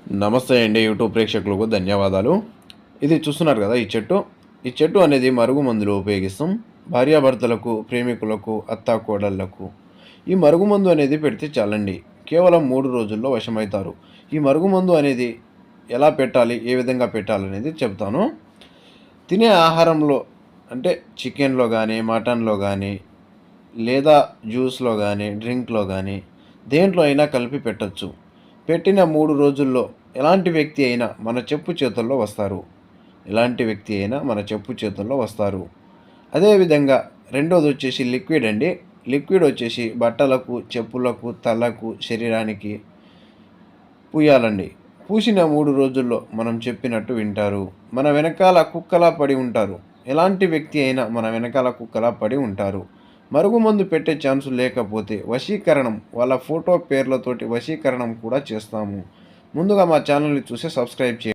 నమస్తే అండి యూట్యూబ్ ప్రేక్షకులకు ధన్యవాదాలు. ఇది చూస్తున్నారు కదా ఈ చెట్టు అనేది మరుగుమందులో ఉపయోగిస్తాం. భార్యాభర్తలకు, ప్రేమికులకు, అత్తాకోడళ్లకు ఈ మరుగుమందు అనేది పెడితే చాలండి. కేవలం 3 రోజుల్లో వశమవుతారు. ఈ మరుగుమందు అనేది ఎలా పెట్టాలి, ఏ విధంగా పెట్టాలనేది చెప్తాను. తినే ఆహారంలో అంటే చికెన్‌లో గానీ, మటన్‌లో గానీ, లేదా జ్యూస్‌లో గానీ, డ్రింక్‌లో గానీ దేంట్లో అయినా కలిపి పెట్టొచ్చు. పెట్టిన 3 రోజుల్లో ఎలాంటి వ్యక్తి అయినా మన చెప్పు చేతుల్లో వస్తారు. ఎలాంటి వ్యక్తి అయినా మన చెప్పు చేతుల్లో వస్తారు. అదేవిధంగా రెండోదొచ్చేసి లిక్విడ్ అండి. లిక్విడ్ వచ్చేసి బట్టలకు, చెప్పులకు, తలకు, శరీరానికి పూయాలండి. పూసిన 3 రోజుల్లో మనం చెప్పినట్టు వింటారు. మన వెనకాల కుక్కలా పడి ఉంటారు. ఎలాంటి వ్యక్తి అయినా మన వెనకాల కుక్కలా పడి ఉంటారు. మరుగుమందు పెట్టే ఛాన్సు లేకపోతే వశీకరణం వాళ్ళ ఫోటో పేర్లతోటి వశీకరణం కూడా చేస్తాము. ముందుగా మా ఛానల్ని చూసి సబ్స్క్రైబ్ చేయండి.